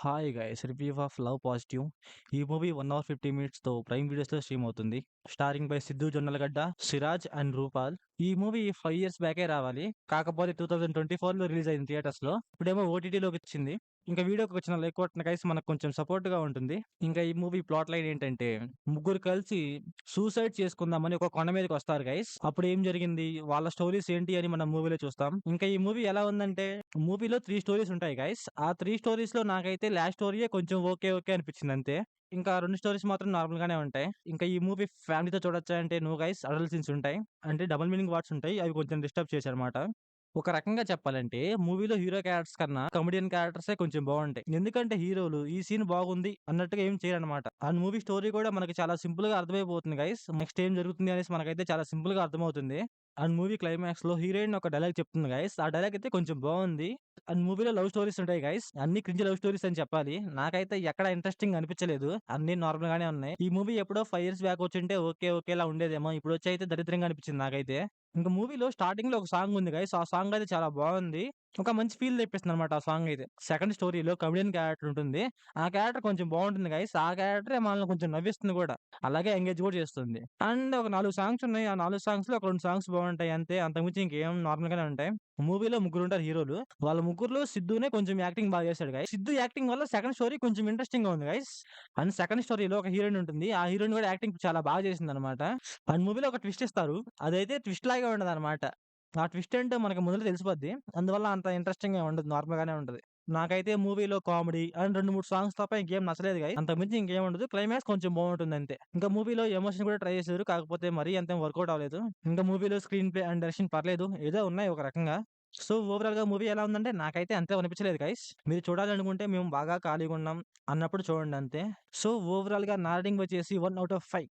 Hi guys review of love positive. ఈ movie 1 hour 50 మినిట్స్‌తో prime వీడియోస్‌లో స్ట్రీమ్ అవుతుంది. Starring by Siddhu Jonnalagadda, Siraj and Rupal. ఈ మూవీ 5 ఇయర్స్ బ్యాకే రావాలి. కాకపోతే 2024లో రిలీజ్ అయింది థియేటర్స్‌లో. ఇప్పుడేమో ఓటీటీలోకొచ్చింది. ఇంకా వీడియోకొచ్చిన లైక్ కొట్టిన గైస్ మనకు కొంచెం సపోర్ట్‌గా ఉంటుంది. ఇంకా ఈ మూవీ ప్లాట్ లైన్ ఏంటంటే, ముగ్గురు కలిసి సూసైడ్ చేసుకుందామని ఒక కొండ మీదకొస్తారు గైస్. అప్పుడు ఏం జరిగింది? వాళ్ళ స్టోరీస్ ఏంటి అని మనం మూవీలో చూస్తాం. ఇంకా ఈ మూవీ ఎలా ఉందంటే, మూవీలో 3 స్టోరీస్ ఉంటాయి గైస్. ఆ 3 స్టోరీస్‌లో నాకైతే లాస్ట్ స్టోరీయే కొంచెం ఓకే, ఓకే అనిపించింది అంతే. ఇంకా 2 స్టోరీస్ మాత్రం నార్మల్ గానే ఉంటాయి. ఇంకా ఈ మూవీ ఫ్యామిలీతో చూడొచ్చా అంటే నో గైస్, అడల్ట్ సీన్స్ ఉంటాయి. అంటే డబుల్ మీనింగ్ వర్డ్స్ ఉంటాయి. అవి కొంచెం డిస్టర్బ్ చేశారన్నమాట. ఒక రకంగా చెప్పాలంటే మూవీలో హీరో క్యారెక్టర్స్ కన్నా కమెడియన్ క్యారెక్టర్సే కొంచెం బావుంటాయి. ఎందుకంటే హీరోలు ఈ సీన్ బాగుంది అన్నట్టుగా ఏం చేయరన్నమాట. అండ్ మూవీ స్టోరీ కూడా మనకి చాలా సింపుల్‌గా అర్థమైపోతుంది గైస్. నెక్స్ట్ ఏం జరుగుతుంది అనేసి మనకైతే చాలా సింపుల్‌గా అర్థమవుతుంది. అండ్ మూవీ క్లైమాక్స్‌లో హీరోయిన్ ఒక డైలాగ్ చెప్తుంది గైస్. ఆ డైలాగ్ అయితే కొంచెం బావుంది. అండ్ మూవీలో లవ్ స్టోరీస్ ఉంటాయి గైస్. అన్ని క్రింజ్ లవ్ స్టోరీస్ అని చెప్పాలి. నాకైతే ఎక్కడ ఇంట్రెస్టింగ్ అనిపించలేదు. అన్నీ నార్మల్ గానే ఉన్నాయి. ఈ మూవీ ఎప్పుడో 5 ఇయర్స్ బ్యాక్ వచ్చుంటే ఓకే, ఓకేలా ఉండేదేమో. ఇప్పుడొచ్చి అయితే దరిద్రంగా అనిపించింది నాకైతే. ఇంక మూవీలో స్టార్టింగ్‌లో ఒక సాంగ్ ఉంది గైస్. ఆ సాంగ్ అయితే చాలా బావుంది. ఒక మంచి ఫీల్ తెప్పిస్తుందన్నమాట ఆ సాంగ్ అయితే. సెకండ్ స్టోరీలో కమెడియన్ క్యారెక్టర్ ఉంటుంది. ఆ క్యారెక్టర్ కొంచెం బావుంటుంది గైస్. ఆ క్యారెక్టరే మనల్ని కొంచెం నవ్విస్తుంది గూడా. అలాగే ఎంగేజ్ గూడా చేస్తుంది. అండ్ ఒక 4 సాంగ్స్ ఉన్నాయి. ఆ 4 సాంగ్స్‌లో ఒక 2 సాంగ్స్ బావుంటాయి అంతే. అంతకుమించి ఇంకేం నార్మల్ గానే ఉంటాయి. మూవీలో ముగ్గురుంటారు హీరోలు. వాళ్ళ ముగ్గురిలో సిద్దునే కొంచెం యాక్టింగ్ బాగా చేశాడు గైస్. సిద్దు యాక్టింగ్ వల్ల సెకండ్ స్టోరీ కొంచెం ఇంట్రెస్టింగ్‌గా ఉంది గైస్. అండ్ సెకండ్ స్టోరీలో ఒక హీరోయిన్ ఉంటుంది. ఆ హీరోయిన్ కూడా యాక్టింగ్ చాలా బాగా చేసిందనమాట. అండ్ మూవీలో ఒక ట్విస్ట్ ఇస్తారు. అదైతే ట్విస్ట్ లాగే ఉండదనమాట. ఆ ట్విస్ట్ ఏంటో మనకు ముందలే తెలిసిపోద్ది. అందువల్ల అంత ఇంట్రెస్టింగ్‌గా ఉండదు. నార్మల్ గానే ఉంటది. నాకైతే మూవీలో కామెడీ అండ్ 2, 3 సాంగ్స్ తప్ప ఇంకేం నచ్చలేదు గైస్. అంతకు మించి ఇంకేం ఉండదు. క్లైమాక్స్ కొంచెం బావుంటుందంతే. ఇంకా మూవీలో ఎమోషన్ కూడా ట్రై చేశారు. కాకపోతే మరీ అంతేం వర్కౌట్ అవ్వలేదు. ఇంకా మూవీలో స్క్రీన్ ప్లే అండ్ డైరెక్షన్ పర్లేదు. ఏదో ఉన్నాయి ఒక రకంగా. సో, ఓవరాల్‌గా మూవీ ఎలా ఉందంటే నాకైతే అంతేం అనిపించలేదు గైస్. మీరు చూడాలనుకుంటే మేము బాగా ఖాళీగున్నాం అన్నప్పుడు చూడండి అంతే. సో, ఓవరాల్‌గా నా రేటింగ్ వచ్చేసి 1/5.